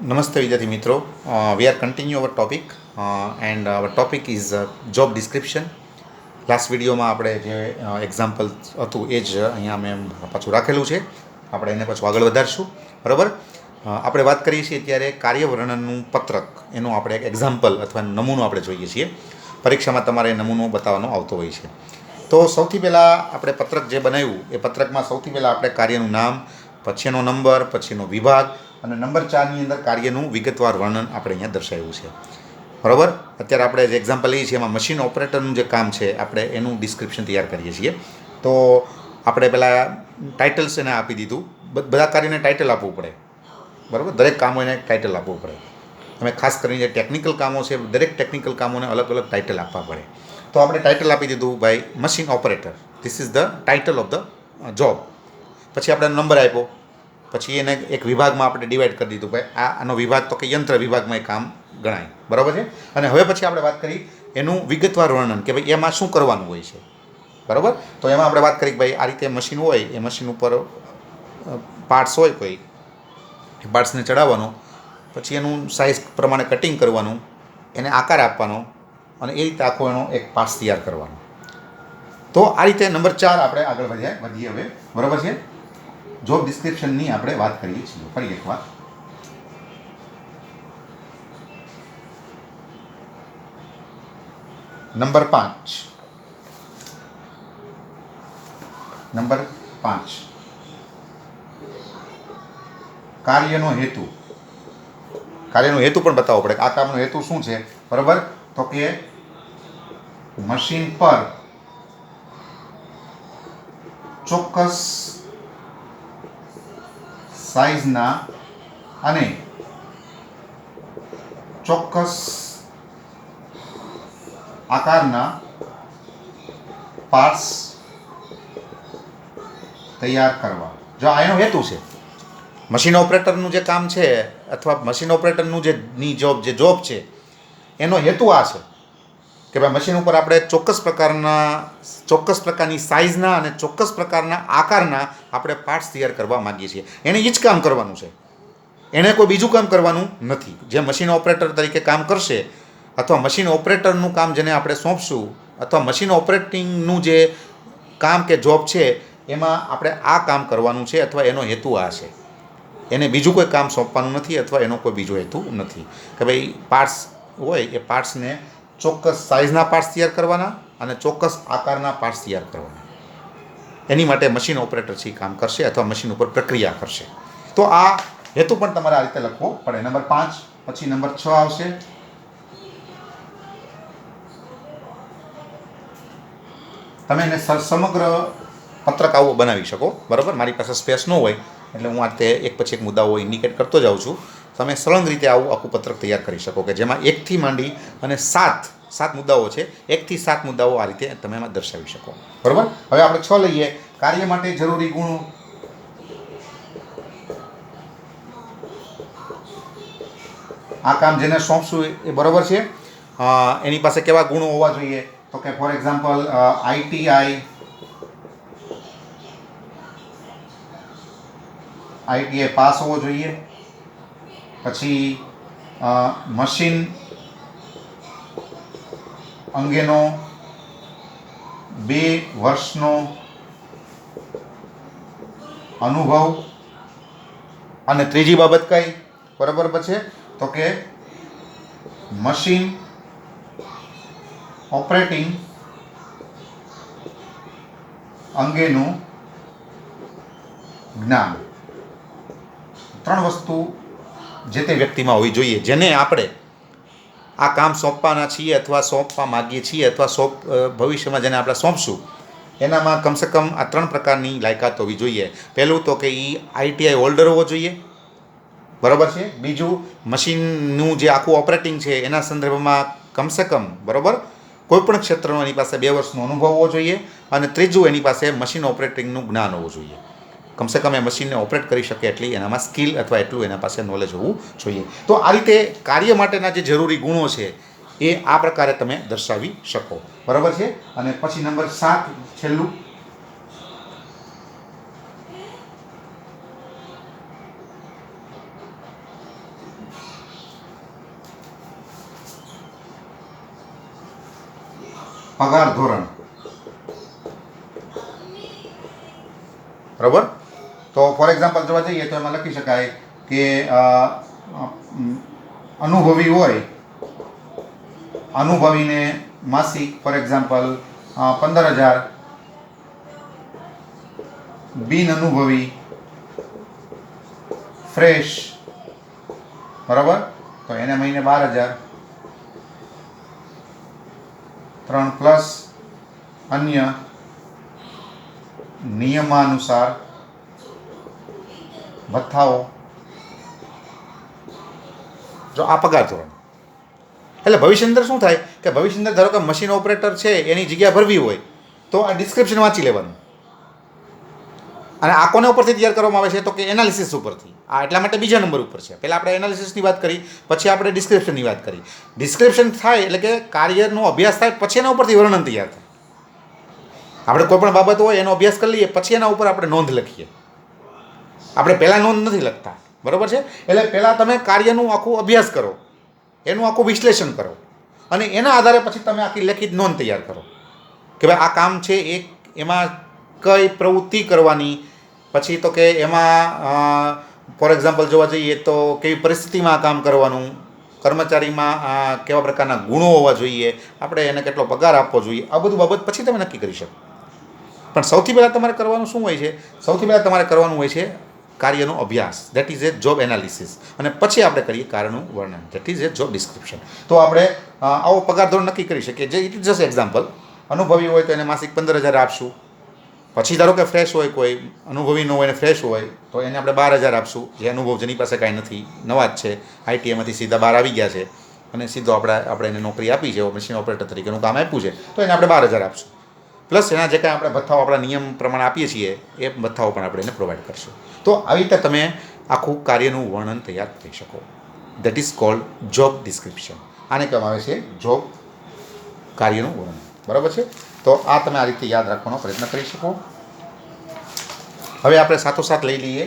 Namaste Vidyarthi Mitro. We are continuing our topic and our topic is job description. Last વિડીયોમાં આપણે જે example હતું એ જ અહીંયા મેં પાછું રાખેલું છે. આપણે એને પાછું આગળ વધારશું. બરાબર. આપણે વાત કરીએ છીએ ત્યારે કાર્યવર્ણનનું પત્રક એનું આપણે એક એક્ઝામ્પલ અથવા નમૂનો આપણે જોઈએ છીએ. પરીક્ષામાં તમારે નમૂનો બતાવવાનો આવતો હોય છે. તો સૌથી પહેલાં આપણે પત્રક જે બનાવ્યું એ પત્રકમાં સૌથી પહેલાં આપણે કાર્યનું નામ, પછી એનો નંબર, પછી એનો વિભાગ અને નંબર 4ની અંદર કાર્યનું વિગતવાર વર્ણન આપણે અહીંયા દર્શાવ્યું છે. બરાબર. અત્યારે આપણે જે એક્ઝામ્પલ લઈએ છીએ એમાં મશીન ઓપરેટરનું જે કામ છે આપણે એનું ડિસ્ક્રિપ્શન તૈયાર કરીએ છીએ. તો આપણે પહેલાં ટાઇટલ્સ એને આપી દીધું. બધા કાર્યને ટાઇટલ આપવું પડે. બરાબર. દરેક કામો એને ટાઇટલ આપવું પડે. અમે ખાસ કરીને જે ટેકનિકલ કામો છે દરેક ટેકનિકલ કામોને અલગ અલગ ટાઇટલ આપવા પડે. તો આપણે ટાઇટલ આપી દીધું ભાઈ machine operator, this is the title of the job. પછી આપણે નંબર આપ્યો. પછી એને એક વિભાગમાં આપણે ડિવાઈડ કરી દીધું ભાઈ આનો વિભાગ તો કે યંત્ર વિભાગમાં એ કામ ગણાય. બરાબર છે. અને હવે પછી આપણે વાત કરી એનું વિગતવાર વર્ણન કે ભાઈ એમાં શું કરવાનું હોય છે. બરાબર. તો એમાં આપણે વાત કરી કે ભાઈ આ રીતે મશીન હોય, એ મશીન ઉપર પાર્ટ્સ હોય કોઈ, એ પાર્ટ્સને ચડાવવાનો, પછી એનું સાઇઝ પ્રમાણે કટિંગ કરવાનું, એને આકાર આપવાનો અને એ રીતે આખો એનો એક પાર્ટ્સ તૈયાર કરવાનો. તો આ રીતે નંબર 4 આપણે આગળ વધીએ હવે. બરાબર છે. જોબ ડિસ્ક્રિપ્શનની આપણે વાત કરીએ છીએ. ફરી એકવાર નંબર 5 કાર્યનો હેતુ. કાર્યનો હેતુ પણ બતાવવો પડે. આ કામનો હેતુ શું છે? બરાબર. તો કે મશીન પર ચોક્કસ સાઇઝના અને ચોક્કસ આકારના પાર્ટ્સ તૈયાર કરવા. જો આ એનો હેતુ છે. મશીન ઓપરેટરનું જે કામ છે અથવા મશીન ઓપરેટરનું જે જોબ છે એનો હેતુ આ છે કે ભાઈ મશીન ઉપર આપણે ચોક્કસ પ્રકારની સાઇઝના અને ચોક્કસ પ્રકારના આકારના આપણે પાર્ટ્સ તૈયાર કરવા માગીએ છીએ. એને એ જ કામ કરવાનું છે. એણે કોઈ બીજું કામ કરવાનું નથી. જે મશીન ઓપરેટર તરીકે કામ કરશે અથવા મશીન ઓપરેટરનું કામ જેને આપણે સોંપશું અથવા મશીન ઓપરેટિંગનું જે કામ કે જોબ છે એમાં આપણે આ કામ કરવાનું છે અથવા એનો હેતુ આ છે. એને બીજું કોઈ કામ સોંપવાનું નથી અથવા એનો કોઈ બીજો હેતુ નથી કે ભાઈ પાર્ટ્સ હોય એ પાર્ટ્સને ચોક્કસ સાઇઝના પાર્ટ્સ તૈયાર કરવાના અને ચોક્કસ આકારના પાર્ટ્સ તૈયાર કરવાના. એની માટે મશીન ઓપરેટર છે કામ કરશે અથવા મશીન ઉપર પ્રક્રિયા કરશે. તો આ હેતુ પણ તમારે આ રીતે લખવો પડે. નંબર 5. પછી નંબર 6 આવશે. તમે એને સમગ્ર પત્રક આવું બનાવી શકો. બરાબર. મારી પાસે સ્પેસ ન હોય એટલે હું આ રીતે એક પછી એક મુદ્દાઓ ઇન્ડિકેટ કરતો જાઉં છું. તમે સળંગ રીતે આખું પત્રક તૈયાર કરી શકો કે જેમાં 1થી માંડી અને 7 મુદ્દાઓ છે. 1થી 7 મુદ્દાઓ આ રીતે તમે એમાં દર્શાવી શકો. બરાબર. હવે આપણે 6 લઈએ. કાર્ય માટે જરૂરી ગુણો. આ કામ જેને સોંપશું એ બરાબર છે. એની પાસે કેવા ગુણો હોવા જોઈએ? તો કે ફોર એક્ઝામ્પલ આઈટીઆઈ પાસ હોવો જોઈએ. પછી મશીન અંગેનો 2 વર્ષનો અનુભવ. અને ત્રીજી બાબત કઈ? બરાબર છે. તો કે મશીન ઓપરેટિંગ અંગેનું જ્ઞાન. 3 વસ્તુ જે તે વ્યક્તિમાં હોવી જોઈએ જેને આપણે આ કામ સોંપવાના છીએ અથવા સોંપવા માગીએ છીએ અથવા ભવિષ્યમાં જેને આપણે સોંપશું એનામાં કમસે કમ આ 3 પ્રકારની લાયકાત હોવી જોઈએ. પહેલું તો કે એ આઈટીઆઈ હોલ્ડર હોવો જોઈએ. બરાબર છે. બીજું મશીનનું જે આખું ઓપરેટિંગ છે એના સંદર્ભમાં કમસે કમ બરાબર કોઈપણ ક્ષેત્રનો એની પાસે 2 વર્ષનો અનુભવ હોવો જોઈએ. અને ત્રીજું એની પાસે મશીન ઓપરેટિંગનું જ્ઞાન હોવું જોઈએ. કમસે કમ એ મશીનને ઓપરેટ કરી શકે એટલી એનામાં સ્કિલ અથવા એટલું એના પાસે નોલેજ હોવું જોઈએ. તો આ રીતે કાર્ય માટેના જે જરૂરી ગુણો છે એ આ પ્રકારે તમે દર્શાવી શકો. બરાબર છે. અને પછી નંબર 7 છેલ્લું પગાર ધોરણ. બરાબર. તો ફોર એક્ઝામ્પલ જોવા જઈએ તો એમાં લખી શકાય કે અનુભવી હોય, અનુભવીને માસિક ફોર એક્ઝામ્પલ 15,000, બિન અનુભવી ફ્રેશ, બરાબર, તો એને મહિને 12,000, 3 પ્લસ અન્ય નિયમાનુસાર ભથ્થાઓ. જો આ પગાર ધોરણ. એટલે ભવિષ્ય અંદર શું થાય કે ભવિષ્ય અંદર ધારો કે મશીન ઓપરેટર છે એની જગ્યા ભરવી હોય તો આ ડિસ્ક્રિપ્શન વાંચી લેવાનું. અને આ કોને ઉપરથી તૈયાર કરવામાં આવે છે તો કે એનાલિસિસ ઉપરથી. આ એટલા માટે બીજા નંબર ઉપર છે. પહેલાં આપણે એનાલિસિસની વાત કરી, પછી આપણે ડિસ્ક્રિપ્શનની વાત કરી. ડિસ્ક્રિપ્શન થાય એટલે કે કાર્યનો અભ્યાસ થાય પછી એના ઉપરથી વર્ણન તૈયાર થાય. આપણે કોઈ પણ બાબત હોય એનો અભ્યાસ કરી લઈએ પછી એના ઉપર આપણે નોંધ લખીએ. આપણે પહેલાં નોંધ નથી લખતા, બરાબર છે. એટલે પહેલાં તમે કાર્યનું આખું અભ્યાસ કરો, એનું આખું વિશ્લેષણ કરો અને એના આધારે પછી તમે આખી લેખિત નોંધ તૈયાર કરો કે ભાઈ આ કામ છે એ એમાં કઈ પ્રવૃત્તિ કરવાની, પછી તો કે એમાં ફોર એક્ઝામ્પલ જોવા જઈએ તો કેવી પરિસ્થિતિમાં આ કામ કરવાનું, કર્મચારીમાં કેવા પ્રકારના ગુણો હોવા જોઈએ, આપણે એને કેટલો પગાર આપવો જોઈએ, આ બધું બાબત પછી તમે નક્કી કરી શકો. પણ સૌથી પહેલાં તમારે કરવાનું શું હોય છે? સૌથી પહેલાં તમારે કરવાનું હોય છે કાર્યનો અભ્યાસ, that is A job analysis. અને પછી આપણે કરીએ કાર્યનું વર્ણન, that is A job description. તો આપણે આવો પગાર ધોરણ નક્કી કરી શકીએ. જે ઇટ ઇઝ જસ્ટ એક્ઝામ્પલ. અનુભવી હોય તો એને માસિક 15,000 આપશું. પછી ધારો કે ફ્રેશ હોય, કોઈ અનુભવી ન હોય ને ફ્રેશ હોય તો એને આપણે 12,000 આપશું. જે અનુભવ જેની પાસે કાંઈ નથી, નવા જ છે, આઈટીઆઈમાંથી સીધા બહાર આવી ગયા છે અને સીધો આપણે એને નોકરી આપી છે, મશીન ઓપરેટર તરીકેનું કામ આપ્યું છે, તો એને આપણે 12,000 આપશું. પ્લસ એના જે કાંઈ આપણે ભથ્થાઓ આપણા નિયમ પ્રમાણે આપીએ છીએ એ ભથ્થાઓ પણ આપણે એને પ્રોવાઈડ કરશું. તો આવી રીતે તમે આખું કાર્યનું વર્ણન તૈયાર કરી શકો. That is called job description. આને કહેવામાં આવે છે જોબ કાર્યનું વર્ણન, બરાબર છે. તો આ તમે આ રીતે યાદ રાખવાનો પ્રયત્ન કરી શકો. હવે આપણે સાથોસાથ લઈ લઈએ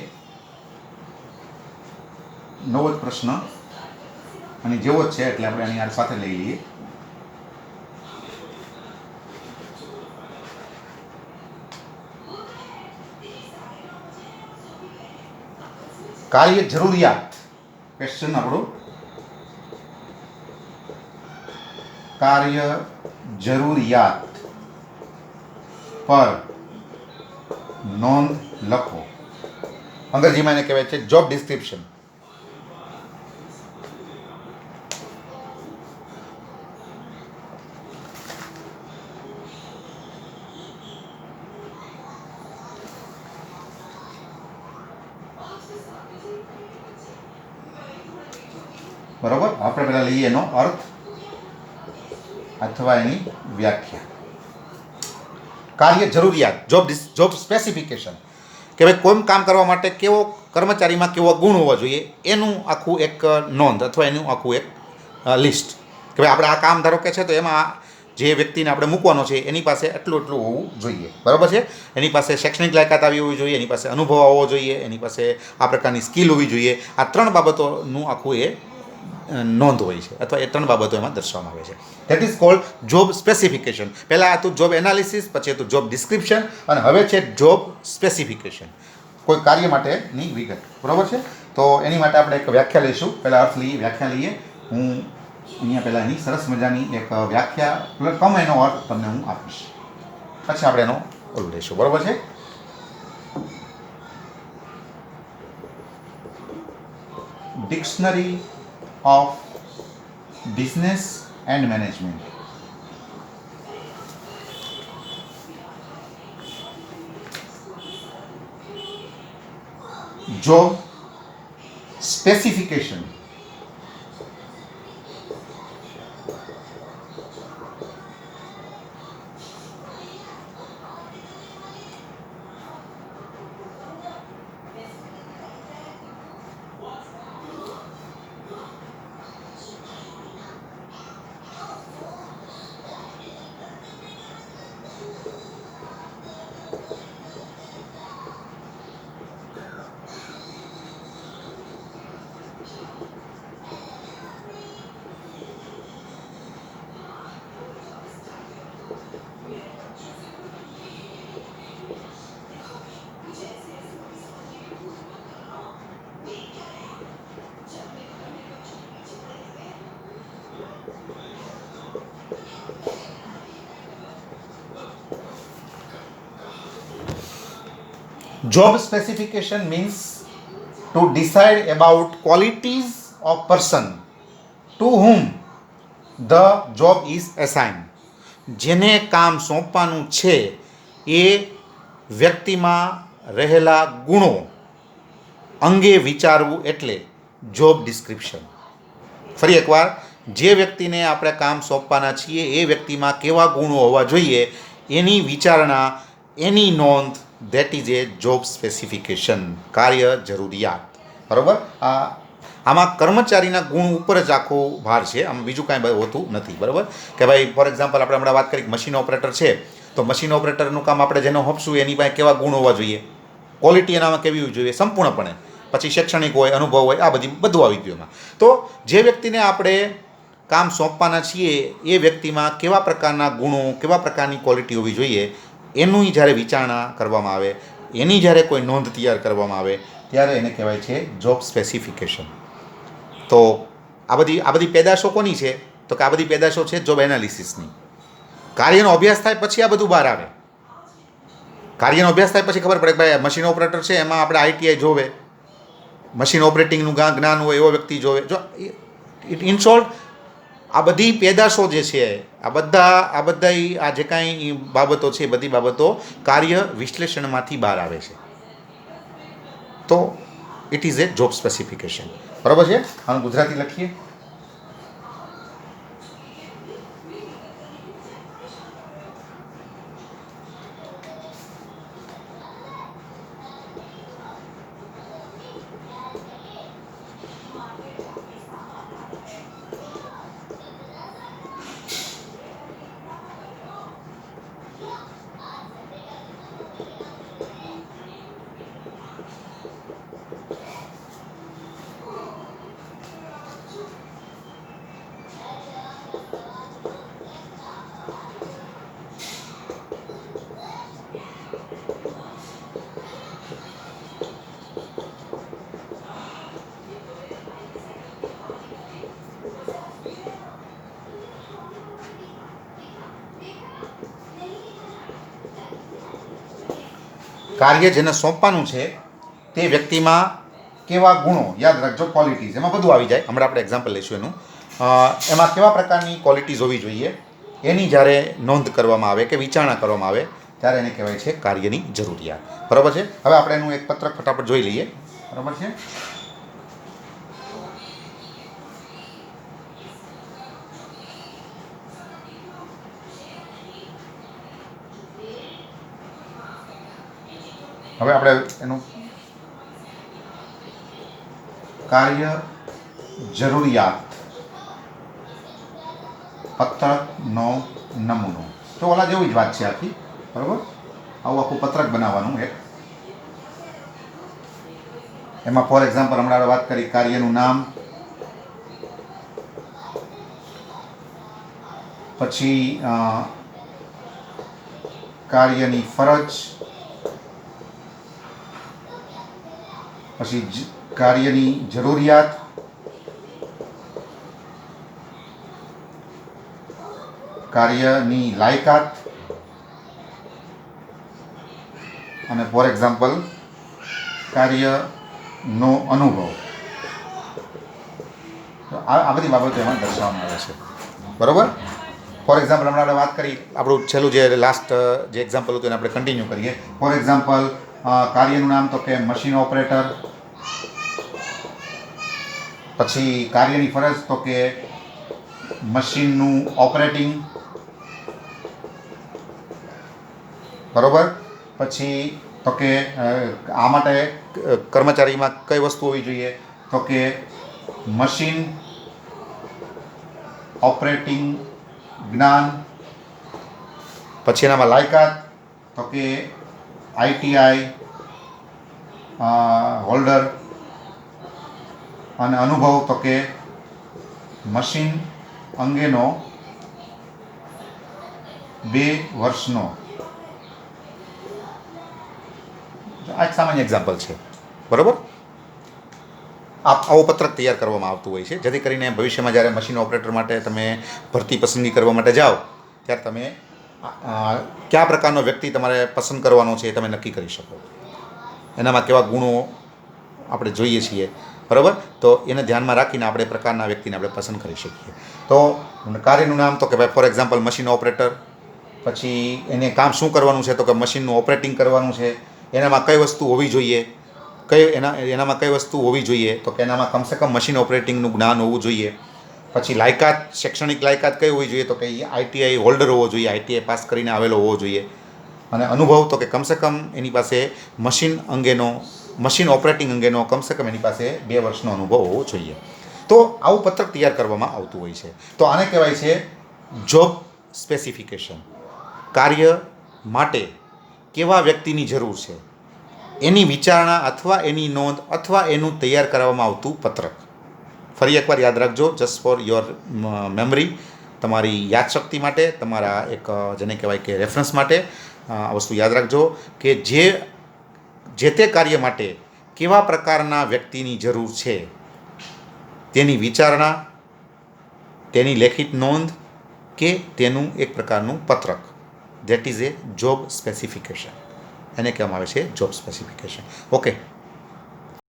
નવો જ પ્રશ્ન, અને જેવો જ છે એટલે આપણે આની સાથે લઈ લઈએ. કાર્ય જરૂરિયાત. ક્વેશ્ચન આપણું કાર્ય જરૂરિયાત પર નોંધ લખો. અંગ્રેજીમાં એને કહેવાય છે જોબ ડિસ્ક્રિપ્શન. બરોબર. આપણે પહેલાં લઈએ એનો અર્થ અથવા એની વ્યાખ્યા. કાર્ય જરૂરિયાત, જોબ સ્પેસિફિકેશન, કે ભાઈ કોઈ કામ કરવા માટે કેવો કર્મચારીમાં કેવો ગુણ હોવા જોઈએ એનું આખું એક નોંધ અથવા એનું આખું એક લિસ્ટ. કે ભાઈ આપણે આ કામ ધારો કે છે તો એમાં જે વ્યક્તિને આપણે મૂકવાનો છે એની પાસે એટલું હોવું જોઈએ, બરાબર છે. એની પાસે શૈક્ષણિક લાયકાત આવી હોવી જોઈએ, એની પાસે અનુભવ આવવો જોઈએ, એની પાસે આ પ્રકારની સ્કિલ હોવી જોઈએ. આ 3 બાબતોનું આખું એ નોંધ હોય છે અથવા એ 3 બાબતો એમાં દર્શાવવામાં આવે છે. That is called job specification. પહેલાં હતું જોબ એનાલિસિસ, પછી હતું જોબ ડિસ્ક્રિપ્શન અને હવે છે જોબ સ્પેસિફિકેશન, કોઈ કાર્ય માટેની વિગત, બરાબર છે. તો એની માટે આપણે એક વ્યાખ્યા લઈશું. પહેલાં અર્થ લઈએ, વ્યાખ્યા લઈએ. હું અહીંયા પહેલાં એની સરસ મજાની એક વ્યાખ્યા કમ એનો અર્થ તમને હું આપીશ, પછી આપણે એનો ઓલું લઈશું, બરાબર છે. Dictionary of business and management. Job specification. Job specification means to decide about qualities of person to whom the job is assign. જેને કામ સોંપવાનું છે એ વ્યક્તિમાં રહેલા ગુણો અંગે વિચારવું એટલે જોબ ડિસ્ક્રિપ્શન. ફરી એકવાર, જે વ્યક્તિને આપણે કામ સોંપવાના છીએ એ વ્યક્તિમાં કેવા ગુણો હોવા જોઈએ એની વિચારણા, એની નોંધ, that is A job specification, કાર્ય જરૂરિયાત. બરાબર? આમાં કર્મચારીના ગુણ ઉપર જ આખો ભાર છે, આમાં બીજું કાંઈ હોતું નથી. બરાબર? કે ભાઈ ફોર એક્ઝામ્પલ આપણે હમણાં વાત કરી મશીન ઓપરેટર છે, તો મશીન ઓપરેટરનું કામ આપણે જેને હોપશું એની પાસે કેવા ગુણ હોવા જોઈએ, ક્વોલિટી એનામાં કેવી હોવી જોઈએ સંપૂર્ણપણે. પછી શૈક્ષણિક હોય, અનુભવ હોય, આ બધું આવી ગયું એમાં. તો જે વ્યક્તિને આપણે કામ સોંપવાના છીએ એ વ્યક્તિમાં કેવા પ્રકારના ગુણો, કેવા પ્રકારની ક્વોલિટી હોવી જોઈએ એનું જ્યારે વિચારણા કરવામાં આવે, એની જ્યારે કોઈ નોંધ તૈયાર કરવામાં આવે ત્યારે એને કહેવાય છે જોબ સ્પેસિફિકેશન. તો આ બધી પેદાશો કોની છે? તો કે આ બધી પેદાશો છે જોબ એનાલિસિસની. કાર્યનો અભ્યાસ થાય પછી આ બધું બહાર આવે. કાર્યનો અભ્યાસ થાય પછી ખબર પડે કે ભાઈ મશીન ઓપરેટર છે એમાં આપણે આઈટીઆઈ જોવે, મશીન ઓપરેટિંગનું જ્ઞાન હોય એવો વ્યક્તિ જોવે. જો ઇન શોર્ટ આ બધી પેદાશો જે છે, આ બધા જે કાંઈ બાબતો છે, બધી બાબતો કાર્ય વિશ્લેષણમાંથી બહાર આવે છે. તો it is A job specification. બરાબર છે? આનું ગુજરાતી લખીએ. કાર્ય જેને સોંપવાનું છે તે વ્યક્તિમાં કેવા ગુણો, યાદ રાખજો ક્વોલિટીઝ, એમાં બધું આવી જાય. હમણાં આપણે એક્ઝામ્પલ લઈશું એનું. એમાં કેવા પ્રકારની ક્વોલિટીઝ હોવી જોઈએ એની જ્યારે નોંધ કરવામાં આવે કે વિચારણા કરવામાં આવે ત્યારે એને કહેવાય છે કાર્યની જરૂરિયાત. બરાબર છે? હવે આપણે એનું એક પત્રક ફટાફટ જોઈ લઈએ. બરાબર છે? હવે આપણે એનું કાર્ય જરૂરિયાત પત્રકનો નમૂનો. તો ઓલા જેવી જ વાત છે આખી. બરાબર? આવું આખું પત્રક બનાવવાનું એક. એમાં ફોર એક્ઝામ્પલ હમણાં આપણે વાત કરી કાર્યનું નામ, પછી કાર્યની ફરજ, પછી કાર્યની જરૂરિયાત, કાર્યની લાયકાત અને ફોર એક્ઝામ્પલ કાર્યનો અનુભવ. આ બધી બાબતો એમાં દર્શાવવામાં આવે છે. બરાબર? ફોર એક્ઝામ્પલ હમણાં આપણે વાત કરી, આપણું છેલ્લું જે લાસ્ટ જે એક્ઝામ્પલ હતું એને આપણે કન્ટિન્યુ કરીએ. ફોર એક્ઝામ્પલ કાર્યનું નામ તો કે મશીન ઓપરેટર, પછી કાર્યની ફરજ તો કે મશીનનું ઓપરેટિંગ. બરાબર? પછી તો કે આ માટે કર્મચારીમાં કઈ વસ્તુ હોવી જોઈએ તો કે મશીન ઓપરેટિંગ જ્ઞાન. પછી એનામાં લાયકાત તો કે આઈટીઆઈ હોલ્ડર, અને અનુભવ તો કે મશીન અંગેનો 2 વર્ષનો. આ એક સામાન્ય એક્ઝામ્પલ છે. બરાબર? આવો પત્રક તૈયાર કરવામાં આવતું હોય છે જેથી કરીને ભવિષ્યમાં જ્યારે મશીન ઓપરેટર માટે તમે ભરતી પસંદગી કરવા માટે જાઓ ત્યારે તમે કયા પ્રકારનો વ્યક્તિ તમારે પસંદ કરવાનો છે એ તમે નક્કી કરી શકો. એનામાં કેવા ગુણો આપણે જોઈએ છીએ, બરાબર. તો એને ધ્યાનમાં રાખીને આપણે એ પ્રકારના વ્યક્તિને આપણે પસંદ કરી શકીએ. તો કાર્યનું નામ તો કે ભાઈ ફોર એક્ઝામ્પલ મશીન ઓપરેટર. પછી એને કામ શું કરવાનું છે તો કે મશીનનું ઓપરેટિંગ કરવાનું છે. એનામાં કઈ વસ્તુ હોવી જોઈએ, એનામાં કઈ વસ્તુ હોવી જોઈએ તો કે એનામાં કમસે કમ મશીન ઓપરેટિંગનું જ્ઞાન હોવું જોઈએ. પછી લાયકાત, શૈક્ષણિક લાયકાત કઈ હોવી જોઈએ તો કે આઈટીઆઈ હોલ્ડર હોવો જોઈએ, આઈટીઆઈ પાસ કરીને આવેલો હોવો જોઈએ. અને અનુભવ તો કે કમસે કમ એની પાસે મશીન ઓપરેટિંગ અંગેનો કમસે કમ એની પાસે 2 વર્ષનો અનુભવ હોવો જોઈએ. તો આવું પત્રક તૈયાર કરવામાં આવતું હોય છે. તો આને કહેવાય છે જોબ સ્પેસિફિકેશન. કાર્ય માટે કેવા વ્યક્તિની જરૂર છે એની વિચારણા અથવા એની નોંધ અથવા એનું તૈયાર કરવામાં આવતું પત્રક. ફરી એકવાર યાદ રાખજો, જસ્ટ ફોર યોર મેમરી, તમારી યાદશક્તિ માટે, તમારા એક જેને કહેવાય કે રેફરન્સ માટે આ વસ્તુ યાદ રાખજો કે જે તે કાર્ય માટે કેવા પ્રકારના વ્યક્તિની જરૂર છે તેની વિચારણા, તેની લેખિત નોંધ કે તેનું એક પ્રકારનું પત્રક, that is A job specification. એને કહેવામાં આવે છે જોબ સ્પેસિફિકેશન. ઓકે.